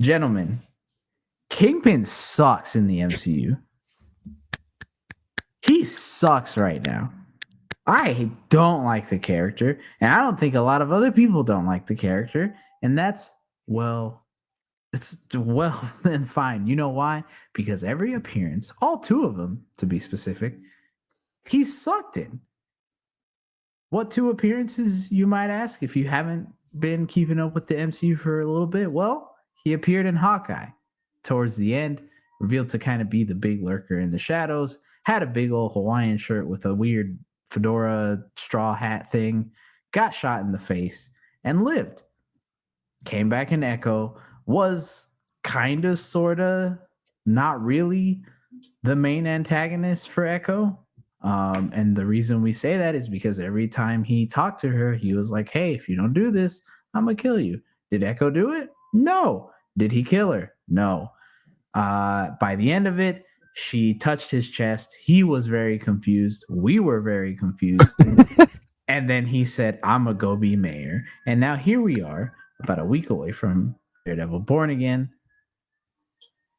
Gentlemen, Kingpin sucks in the MCU. He sucks right now. I don't like the character, and I don't think a lot of other people don't like the character, and that's well, it's well then fine. You know why? Because every appearance, all two of them to be specific, he sucked in. What two appearances, you might ask, if you haven't been keeping up with the MCU for a little bit? Well, he appeared in Hawkeye towards the end, revealed to kind of be the big lurker in the shadows, had a big old Hawaiian shirt with a weird fedora straw hat thing, got shot in the face, and lived. Came back in Echo, was kind of, sort of, not really the main antagonist for Echo. And the reason we say that is because every time he talked to her, he was like, hey, if you don't do this, I'm going to kill you. Did Echo do it? No. Did he kill her? No. By the end of it, she touched his chest. He was very confused. We were very confused. And then he said, I'm going to go be mayor. And now here we are, about a week away from Daredevil Born Again.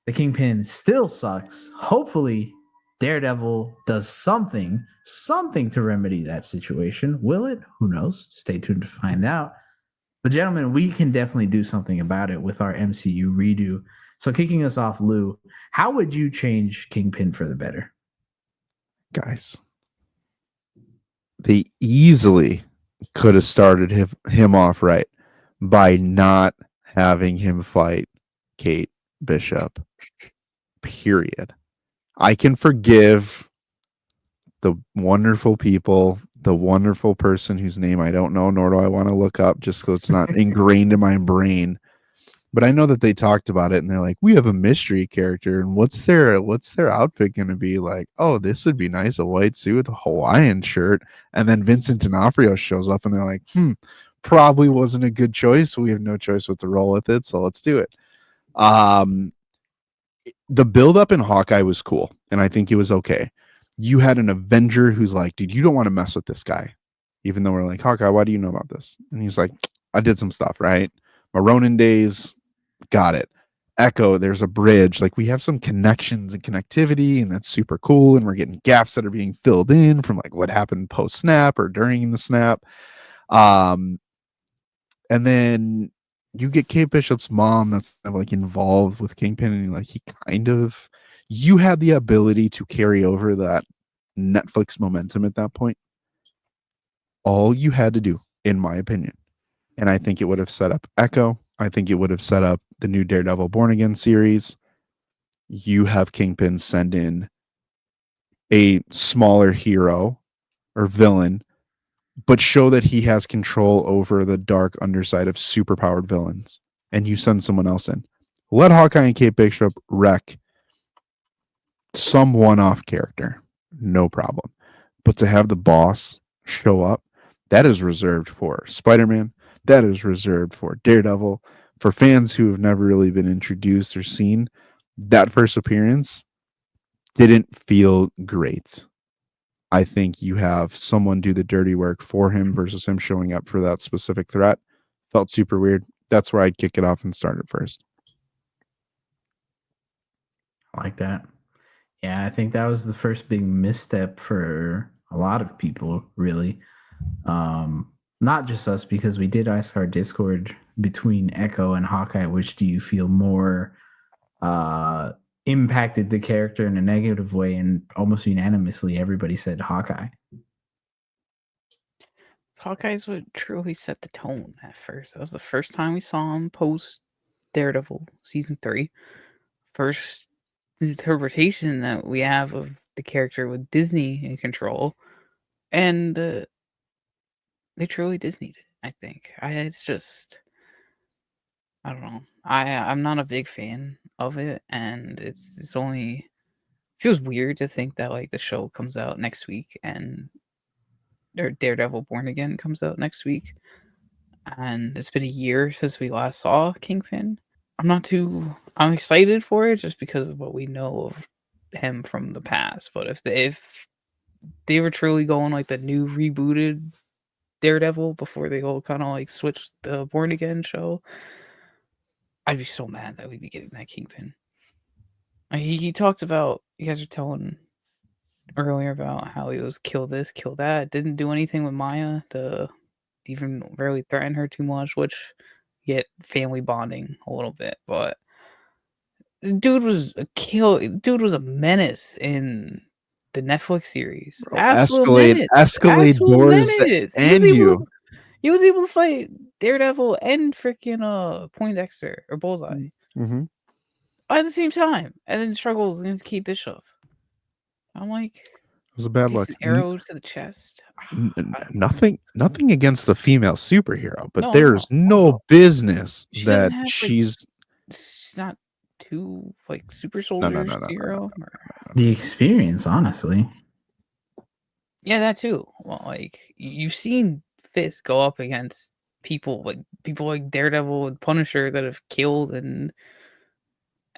The Kingpin still sucks. Hopefully, Daredevil does something to remedy that situation. Will it? Who knows? Stay tuned to find out. But gentlemen, we can definitely do something about it with our MCU redo. So kicking us off, Lou, how would you change Kingpin for the better? Guys, they easily could have started him off right by not having him fight Kate Bishop. Period. I can forgive the wonderful people, the wonderful person whose name I don't know, nor do I want to look up just so it's not ingrained in my brain. But I know that they talked about it and they're like, we have a mystery character. And what's their outfit going to be like? Oh, this would be nice. A white suit with a Hawaiian shirt. And then Vincent D'onfrio shows up and they're like, probably wasn't a good choice. We have no choice but to roll with it. So let's do it. The build up in Hawkeye was cool. And I think it was okay. You had an Avenger who's like, dude, you don't want to mess with this guy. Even though we're like, Hawkeye, why do you know about this? And he's like, I did some stuff, right? My Ronin days, got it. Echo, there's a bridge. Like, we have some connections and connectivity, and that's super cool. And we're getting gaps that are being filled in from like what happened post snap or during the snap. And then you get Kate Bishop's mom that's kind of like involved with Kingpin, and like you had the ability to carry over that Netflix momentum at that point. All you had to do, in my opinion, and I think it would have set up Echo. I think it would have set up the new Daredevil Born Again series. You have Kingpin send in a smaller hero or villain, but show that he has control over the dark underside of superpowered villains. And you send someone else in. Let Hawkeye and Kate Bishop wreck some one-off character. No problem. But to have the boss show up, that is reserved for Spider-Man. That is reserved for Daredevil. For fans who have never really been introduced or seen, that first appearance didn't feel great. I think you have someone do the dirty work for him versus him showing up for that specific threat. Felt super weird. That's where I'd kick it off and start it first. I like that. Yeah, I think that was the first big misstep for a lot of people, really. Not just us, because we did ask our Discord between Echo and Hawkeye, which do you feel more impacted the character in a negative way, and almost unanimously everybody said Hawkeye. Hawkeye's what truly set the tone at first. That was the first time we saw him post Daredevil season 3. First interpretation that we have of the character with Disney in control. And they truly Disneyed it, I think. It's just, I don't know. I'm not a big fan of it, and it's only feels weird to think that like the show comes out next week and Daredevil Born Again comes out next week, and it's been a year since we last saw Kingpin. I'm excited for it just because of what we know of him from the past. But if they were truly going like the new rebooted Daredevil before they all kind of like switched the Born Again show, I'd be so mad that we'd be getting that Kingpin. He talked about, you guys were telling earlier about how he was kill this, kill that. Didn't do anything with Maya to even really threaten her too much, which get family bonding a little bit. But the dude was a kill. Dude was a menace in the Netflix series. Bro, Absolute escalate, menace. escalate Absolute doors that menace. end you. He was able to fight Daredevil and freaking Poindexter or Bullseye Mm-hmm. at the same time, and then struggles against Kate Bishop. I'm like, It was a bad takes look. an arrow to the chest. Nothing nothing against the female superhero, but No, there's no business She that doesn't have she's not two like super no, soldiers zero. The experience, honestly. Yeah, that too. Well, like you've seen Fisk go up against people like Daredevil and Punisher that have killed and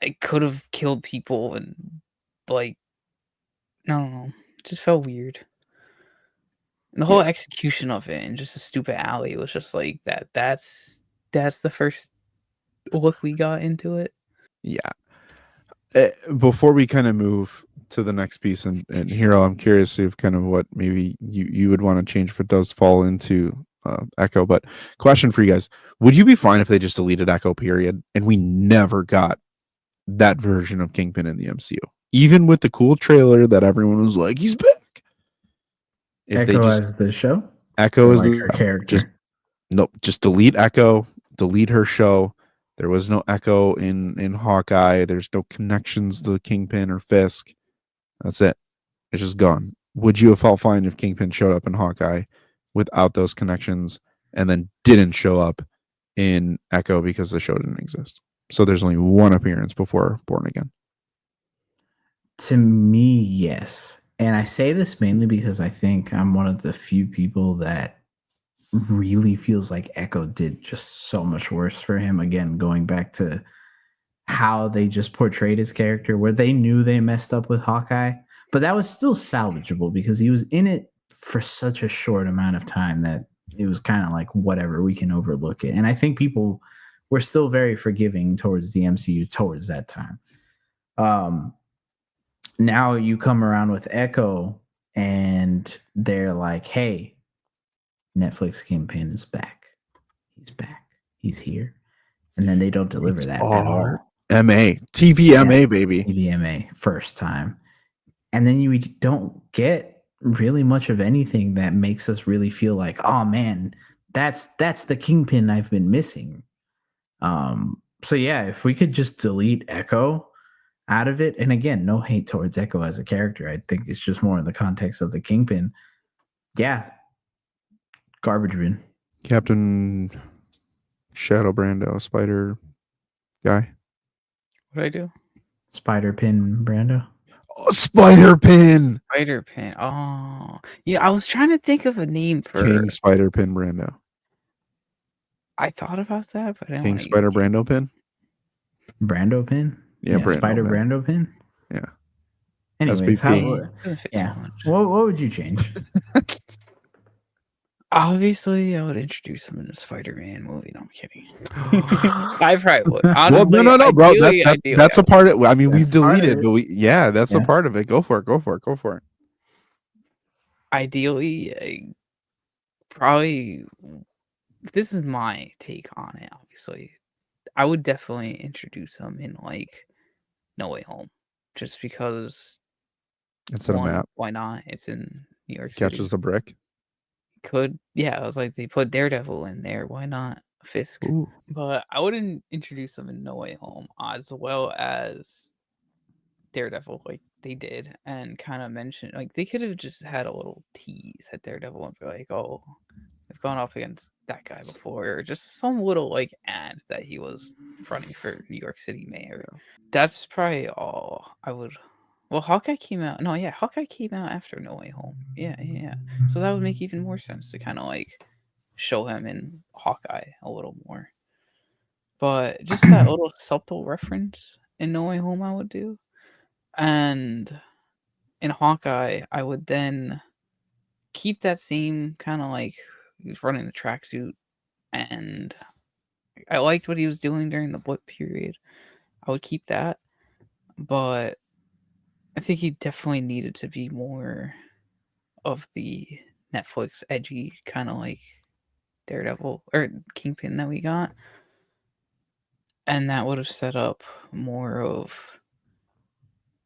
it could have killed people and like I don't know, it just felt weird. And the whole execution of it and just a stupid alley was just like that. That's the first look we got into it. yeah. Before we kind of move to the next piece and Hero, I'm curious if kind of what maybe you would want to change if it does fall into Echo. But question for you guys: would you be fine if they just deleted Echo, period, and we never got that version of Kingpin in the MCU, even with the cool trailer that everyone was like, "He's back." If Echo they just as the show. Echo is Like the her character. just delete Echo, delete her show. There was no Echo in Hawkeye. There's no connections to Kingpin or Fisk. That's it. It's just gone. Would you have felt fine if Kingpin showed up in Hawkeye without those connections and then didn't show up in Echo because the show didn't exist? So there's only one appearance before Born Again. To me, yes. And I say this mainly because I think I'm one of the few people that really feels like Echo did just so much worse for him. Again, going back to how they just portrayed his character, where they knew they messed up with Hawkeye, but that was still salvageable because he was in it for such a short amount of time that it was kind of like whatever, we can overlook it. And I think people were still very forgiving towards the MCU towards that time. Now you come around with Echo and they're like, hey, Netflix Kingpin is back. He's back. He's here. And then they don't deliver that at all. TVMA, baby. TVMA, first time. And then you don't get really much of anything that makes us really feel like, oh man, that's the Kingpin I've been missing. So yeah, if we could just delete Echo out of it, and again, no hate towards Echo as a character. I think it's just more in the context of the Kingpin. Yeah. Garbage bin. Captain Shadow Brando, Spider guy. What'd I do? Spider Pin Brando. Oh, Spider Pin. Spider Pin. Oh, I was trying to think of a name for King Spider Pin Brando. I thought about that, but I didn't King want Spider Brando Pin. Brando Pin. Yeah, Brando Spider Pin. Brando Pin. Yeah. Anyways, SPP. What would you change? Obviously, I would introduce him in a Spider-Man movie. No, I'm kidding. I probably would. Well, Honestly, no, bro. ideally, That's a part of. I mean, That's we've deleted, part but that's a Yeah. part of it. Go for it. Ideally, probably. This is my take on it. Obviously, I would definitely introduce him in like No Way Home, just because. Instead of Matt Why not? It's in New York City. catches the brick. I was like, they put Daredevil in there. Why not Fisk? Ooh. But I wouldn't introduce them in No Way Home as well as Daredevil, like they did, and kind of mention like they could have just had a little tease at Daredevil and be like, "Oh, they've gone off against that guy before," or just some little like ad that he was running for New York City mayor. That's probably all I would. Well, Hawkeye came out. No, yeah, Hawkeye came out after No Way Home. Yeah. So that would make even more sense to kind of like show him in Hawkeye a little more. But just that little subtle reference in No Way Home, I would do. And in Hawkeye, I would then keep that same kind of like he was running the tracksuit and I liked what he was doing during the blip period. I would keep that, but I think he definitely needed to be more of the Netflix edgy kind of like Daredevil or Kingpin that we got, and that would have set up more of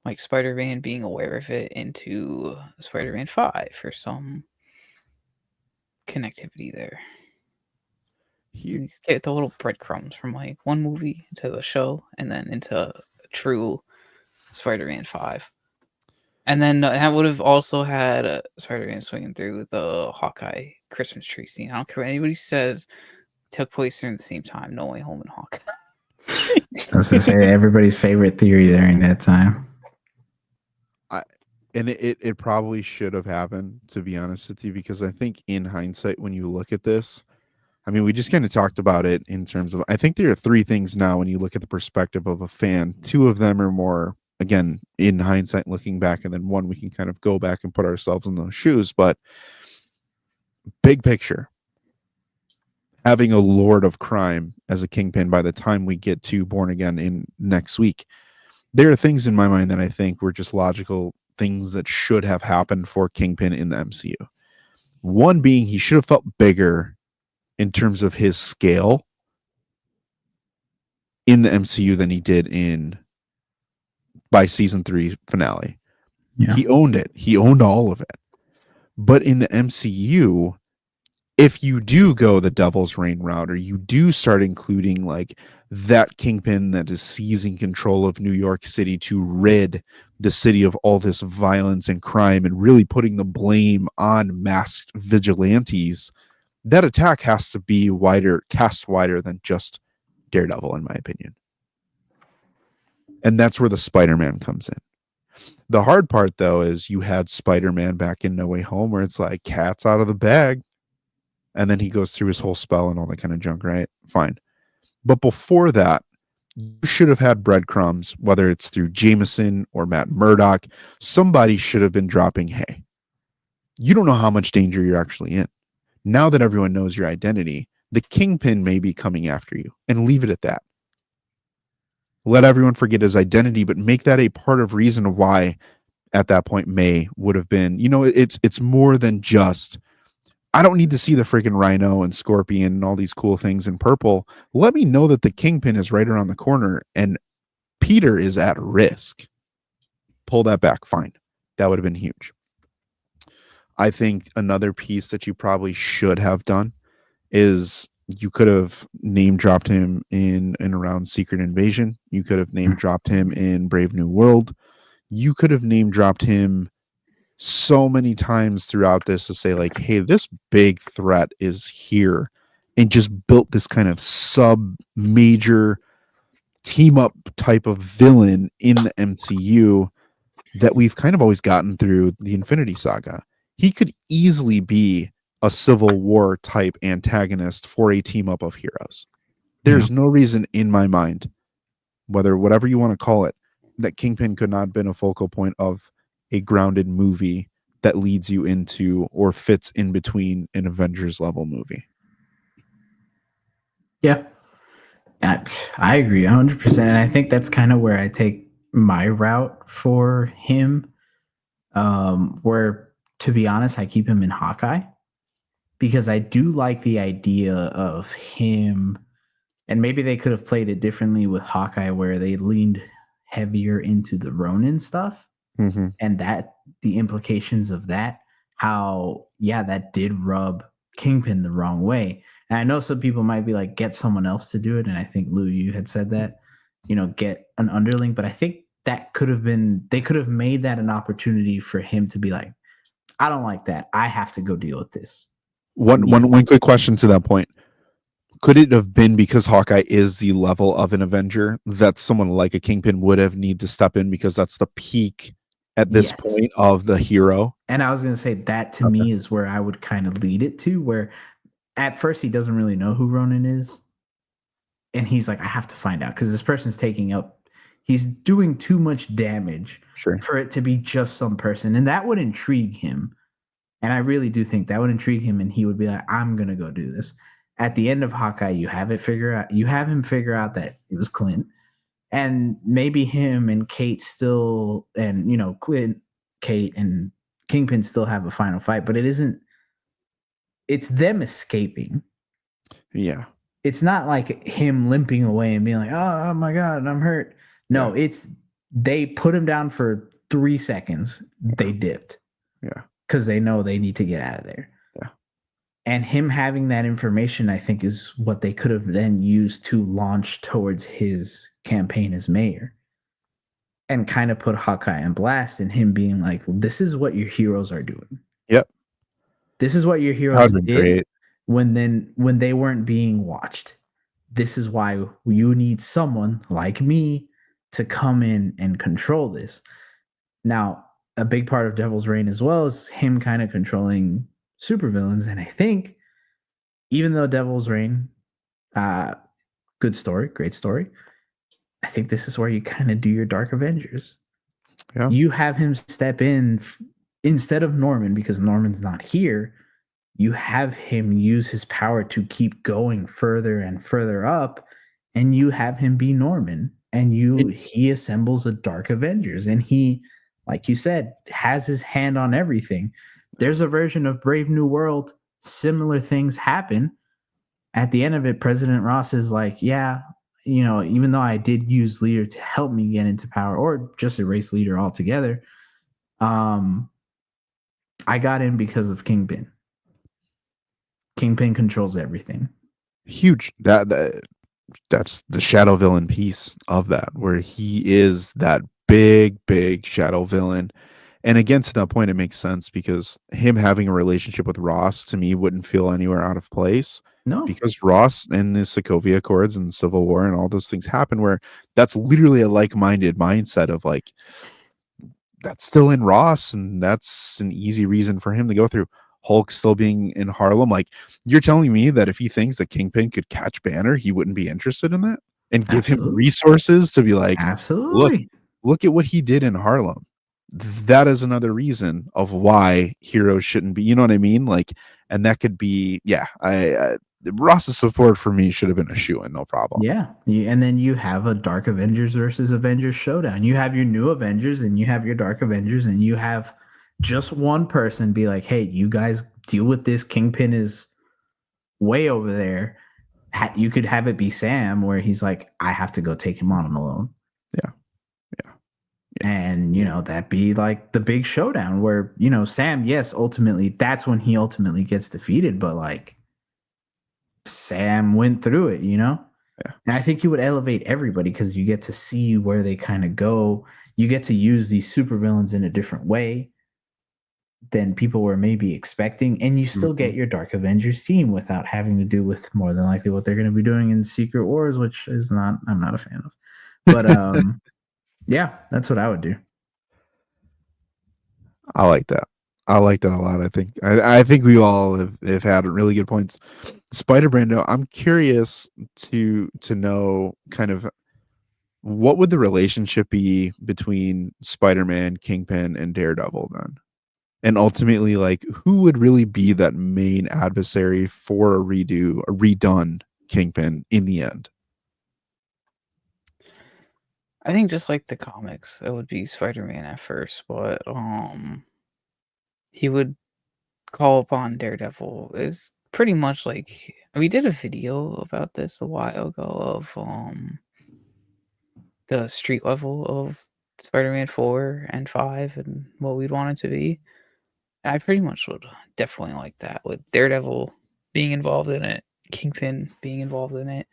like Spider-Man being aware of it into Spider-Man 5 for some connectivity there. Here, You get the little breadcrumbs from like one movie to the show and then into a true Spider-Man 5. And then that would have also had Spider-Man swinging through the Hawkeye Christmas tree scene. I don't care what anybody says, it took place during the same time, No Way Home and Hawkeye. I was gonna say everybody's favorite theory during that time. and it probably should have happened, to be honest with you, because I think in hindsight, when you look at this, I mean, we just kind of talked about it in terms of, I think there are three things now when you look at the perspective of a fan. Two of them are more, again, in hindsight, looking back, and then one we can kind of go back and put ourselves in those shoes. But big picture, having a Lord of Crime as a Kingpin by the time we get to Born Again in next week, there are things in my mind that I think were just logical things that should have happened for Kingpin in the MCU. One being he should have felt bigger in terms of his scale in the MCU than he did by season 3 finale. Yeah. He owned it. He owned all of it. But in the MCU, if you do go the Devil's Reign route, or you do start including like that Kingpin that is seizing control of New York City to rid the city of all this violence and crime and really putting the blame on masked vigilantes, that attack has to be cast wider than just Daredevil, in my opinion. And that's where the Spider-Man comes in. The hard part, though, is you had Spider-Man back in No Way Home where it's like cat's out of the bag. And then he goes through his whole spell and all that kind of junk, right? Fine. But before that, you should have had breadcrumbs, whether it's through Jameson or Matt Murdock. Somebody should have been dropping, hey, you don't know how much danger you're actually in. Now that everyone knows your identity, the Kingpin may be coming after you, and leave it at that. Let everyone forget his identity, but make that a part of reason why at that point May would have been, it's more than just, I don't need to see the freaking Rhino and Scorpion and all these cool things in purple. Let me know that the Kingpin is right around the corner and Peter is at risk. Pull that back. Fine. That would have been huge. I think another piece that you probably should have done is you could have name dropped him in and around Secret Invasion. You could have name dropped him in Brave New World. You could have name dropped him so many times throughout this to say like, hey, this big threat is here, and just built this kind of sub major team up type of villain in the MCU that we've kind of always gotten through the Infinity Saga. He could easily be a Civil War type antagonist for a team up of heroes. There's no reason in my mind, whatever you want to call it, that Kingpin could not have been a focal point of a grounded movie that leads you into or fits in between an Avengers level movie. Yeah. I agree 100%. And I think that's kind of where I take my route for him. Where, to be honest, I keep him in Hawkeye because I do like the idea of him. And maybe they could have played it differently with Hawkeye where they leaned heavier into the Ronin stuff. Mm-hmm. And that the implications of that, how, yeah, that did rub Kingpin the wrong way. And I know some people might be like, get someone else to do it. And I think, Lou, you had said that, get an underling. But I think that could have been, they could have made that an opportunity for him to be like, I don't like that. I have to go deal with this. One quick question to that point. Could it have been because Hawkeye is the level of an Avenger that someone like a Kingpin would have need to step in because that's the peak at this point of the hero? And I was going to say that to me is where I would kind of lead it to, where at first he doesn't really know who Ronin is. And he's like, I have to find out because this person's he's doing too much damage for it to be just some person. And that would intrigue him. And I really do think that would intrigue him. And he would be like, I'm going to go do this. at the end of Hawkeye, you have him figure out that it was Clint, and maybe him and Kate still, and Clint, Kate, and Kingpin still have a final fight, but it isn't. It's them escaping. Yeah. It's not like him limping away and being like, "Oh my god, I'm hurt." No, it's they put him down for 3 seconds. They dipped. Yeah. Because they know they need to get out of there. Yeah. And him having that information, I think, is what they could have then used to launch towards his campaign as mayor. And kind of put Hawkeye on blast, and him being like, this is what your heroes are doing. Yep. This is what your heroes did when they weren't being watched. This is why you need someone like me to come in and control this. Now, a big part of Devil's Reign as well is him kind of controlling supervillains. And I think even though Devil's Reign, good story, great story, I think this is where you kind of do your Dark Avengers. Yeah. You have him step in instead of Norman, because Norman's not here. You have him use his power to keep going further and further up, and you have him be Norman, and he assembles a Dark Avengers, and he, like you said, has his hand on everything. There's a version of Brave New World. Similar things happen. At the end of it, President Ross is like, yeah, even though I did use Leader to help me get into power, or just erase Leader altogether, I got in because of Kingpin. Kingpin controls everything. Huge. That's the shadow villain piece of that, where he is that big shadow villain. And again, to that point, it makes sense, because him having a relationship with Ross, to me, wouldn't feel anywhere out of place. No, because Ross and the Sokovia Accords and Civil War and all those things happen, where that's literally a like-minded mindset of like, that's still in Ross, and that's an easy reason for him to go through. Hulk still being in Harlem, like, you're telling me that if he thinks that Kingpin could catch Banner, he wouldn't be interested in that and give him resources to be like, absolutely, look at what he did in Harlem. That is another reason of why heroes shouldn't be, you know what I mean? Like, and that could be, Ross's support for me should have been a shoo-in, no problem. Yeah, and then you have a Dark Avengers versus Avengers showdown. You have your new Avengers, and you have your Dark Avengers, and you have just one person be like, hey, you guys deal with this. Kingpin is way over there. You could have it be Sam, where he's like, I have to go take him on alone. Yeah. And, that'd be like the big showdown where, Sam, yes, ultimately, that's when he ultimately gets defeated. But like, Sam went through it, Yeah. And I think you would elevate everybody, because you get to see where they kind of go. You get to use these supervillains in a different way than people were maybe expecting, and you still get your Dark Avengers team without having to do with more than likely what they're going to be doing in Secret Wars, which is I'm not a fan of. But yeah, that's what I would do. I like that. I like that a lot. I think we all have had really good points. Spider-Man, though, I'm curious to know kind of what would the relationship be between Spider-Man, Kingpin, and Daredevil then? And ultimately, like, who would really be that main adversary for a redone Kingpin in the end? I think just like the comics, it would be Spider-Man at first, but he would call upon Daredevil. Is pretty much like, we did a video about this a while ago of the street level of Spider-Man 4 and 5 and what we'd want it to be. And I pretty much would definitely like that, with Daredevil being involved in it, Kingpin being involved in it.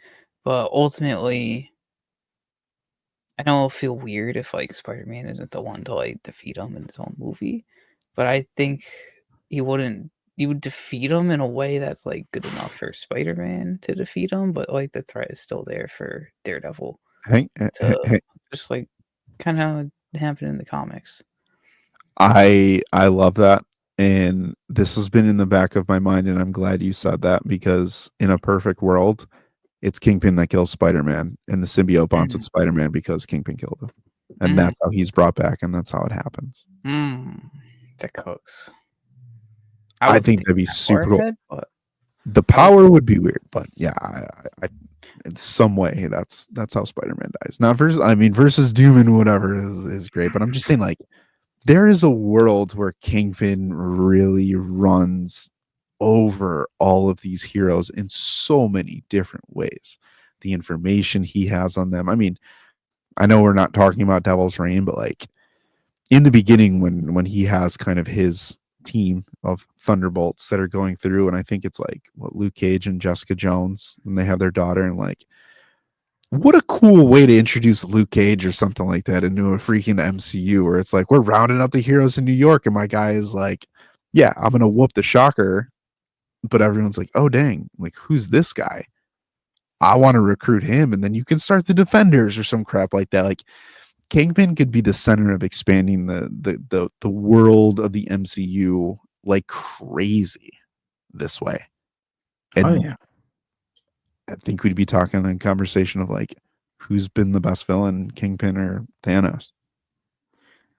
But ultimately, I know it'll feel weird if like Spider-Man isn't the one to like defeat him in his own movie, but I think he would defeat him in a way that's like good enough for Spider-Man to defeat him, but like the threat is still there for Daredevil to just like kind of happen in the comics. I love that, and this has been in the back of my mind, and I'm glad you said that, because in a perfect world, it's Kingpin that kills Spider-Man, and the symbiote bonds with Spider-Man because Kingpin killed him. And that's how he's brought back, and that's how it happens. That cooks. I think that'd be super cool. But The power would be weird, but yeah, I in some way that's how Spider-Man dies. Not versus, I mean, versus Doom and whatever is great, but I'm just saying, like, there is a world where Kingpin really runs over all of these heroes in so many different ways. The information he has on them. I mean, I know we're not talking about Devil's Reign, but like in the beginning, when he has kind of his team of Thunderbolts that are going through, and I think it's like what, Luke Cage and Jessica Jones, and they have their daughter, and like, what a cool way to introduce Luke Cage or something like that into a freaking MCU, where it's like we're rounding up the heroes in New York, and my guy is like, yeah, I'm gonna whoop the Shocker, but everyone's like, oh dang, like, who's this guy? I want to recruit him, and then you can start the Defenders or some crap like that. Like, Kingpin could be the center of expanding the world of the MCU like crazy this way. And Oh yeah. I think we'd be talking in conversation of like, who's been the best villain, Kingpin or Thanos?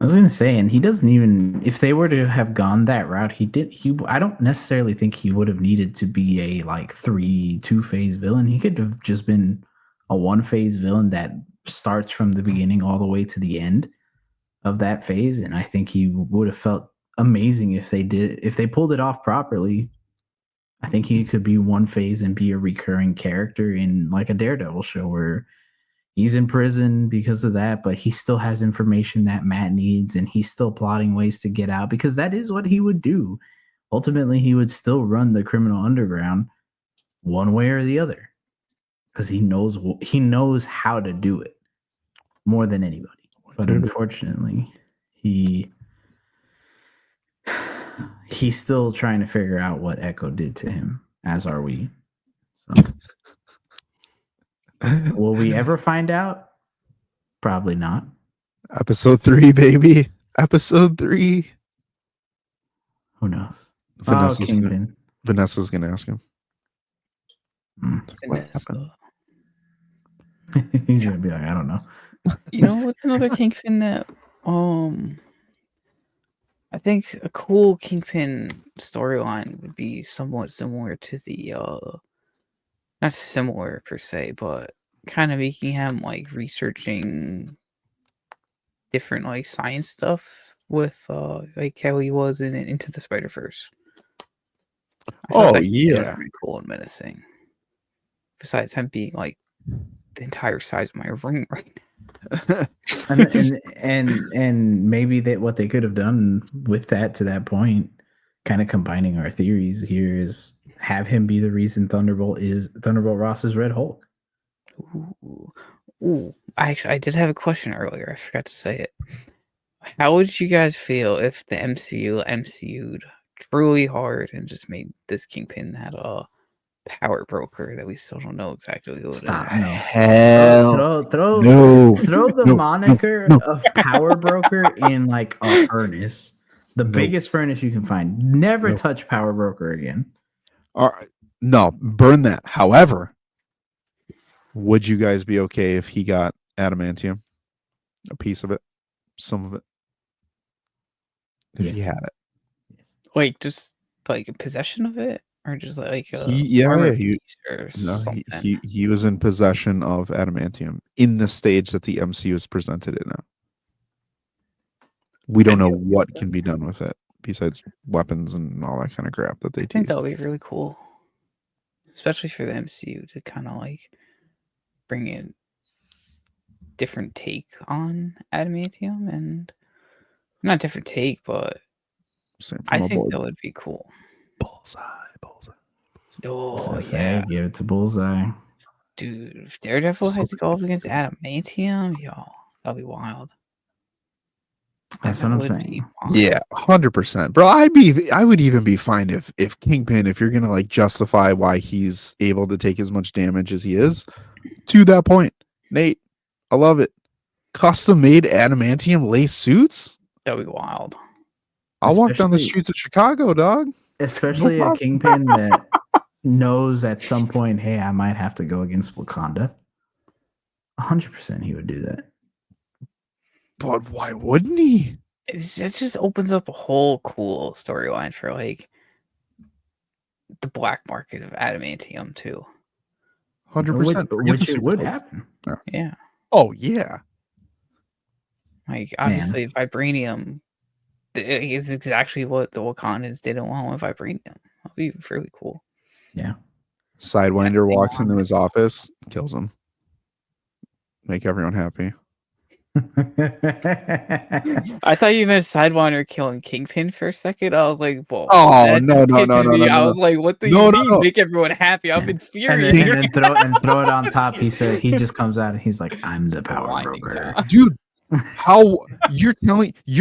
I was gonna say, and he doesn't even. If they were to have gone that route, he did. I don't necessarily think he would have needed to be a like 2-phase villain. He could have just been a 1-phase villain that starts from the beginning all the way to the end of that phase, and I think he would have felt amazing if they did. If they pulled it off properly, I think he could be 1-phase and be a recurring character in like a Daredevil show where he's in prison because of that, but he still has information that Matt needs, and he's still plotting ways to get out because that is what he would do. Ultimately, he would still run the criminal underground one way or the other because he knows how to do it more than anybody. But unfortunately, he's still trying to figure out what Echo did to him, as are we. So, will we ever find out? Probably not. Episode 3, baby. Episode 3. Who knows? Vanessa's gonna ask him. What happened? He's gonna be like, I don't know. You know what's another Kingpin that I think a cool Kingpin storyline would be somewhat similar to the not similar per se, but kind of making him like researching different like science stuff with like how he was in Into the Spider-Verse. Oh that could be yeah. pretty cool and menacing. Besides him being like the entire size of my room right now. and maybe that what they could have done with that to that point, kind of combining our theories here, is have him be the reason Thunderbolt Ross is Red Hulk. Ooh. I did have a question earlier. I forgot to say it. How would you guys feel if the MCU'd truly hard and just made this Kingpin that power broker that we still don't know exactly who it is? Stop! No. Hell Throw the moniker of power broker in like a furnace, the biggest furnace you can find. Never touch power broker again. No, burn that. However, would you guys be okay if he got adamantium, a piece of it, some of it, if he had it? Yes. Like just like possession of it, or just like he was in possession of adamantium in the stage that the MCU has presented it now. We don't know what can be done with it besides weapons and all that kind of crap that they tease. I think that would be really cool, especially for the MCU to kind of like bring in different take on adamantium, and not different take, but I think that would be cool. Bullseye. Oh yeah, give it to Bullseye, dude. If Daredevil had to go up against adamantium, yo, that'd be wild. That's what I'm saying. Yeah, 100%, bro. I would even be fine if Kingpin, if you're gonna like justify why he's able to take as much damage as he is, to that point, Nate, I love it. Custom made adamantium lace suits. That'd be wild. I'll walk down the streets of Chicago, dog. Especially a Kingpin that knows at some point, hey, I might have to go against Wakanda. 100% he would do that. But why wouldn't he? It just opens up a whole cool storyline for like the black market of adamantium too. 100%. Which it would happen. Yeah. Oh yeah. Like obviously vibranium is exactly what the Wakandans didn't want with vibranium. That'd be really cool. Yeah. Sidewinder they walks into want. his office, kills him. Make everyone happy. I thought you meant Sidewinder killing Kingpin for a second. I was like, "Whoa!" Oh that no. pisses me. I was like, "What do you mean? Make everyone happy?" I'm infuriated. and then throw it on top. He just comes out and he's like, "I'm the power Winding broker." down. Dude, how you're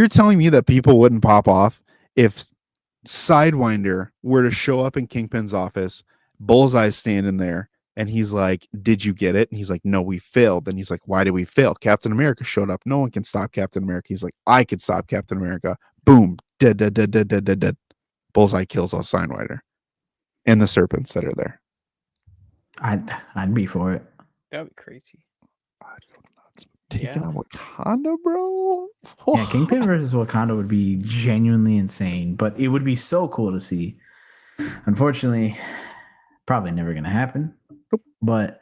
telling me that people wouldn't pop off if Sidewinder were to show up in Kingpin's office, Bullseye's standing there, and he's like, "Did you get it?" And he's like, "No, we failed." And he's like, "Why did we fail? Captain America showed up. No one can stop Captain America." He's like, "I could stop Captain America." Boom, dead. Bullseye kills all Sidewinder and the serpents that are there. I'd be for it. That'd be crazy. Taking out Wakanda, bro. Yeah, Kingpin versus Wakanda would be genuinely insane, but it would be so cool to see. Unfortunately, probably never going to happen. But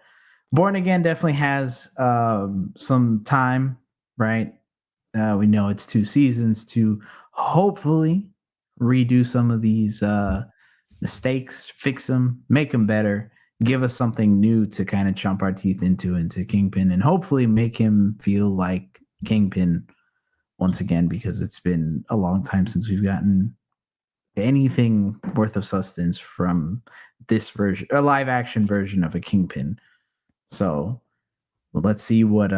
Born Again definitely has some time, right? We know it's 2 seasons to hopefully redo some of these mistakes, fix them, make them better, give us something new to kind of chomp our teeth into Kingpin, and hopefully make him feel like Kingpin once again, because it's been a long time since we've gotten anything worth of substance from this version, a live action version of a Kingpin. So let's see what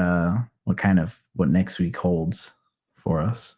next week holds for us.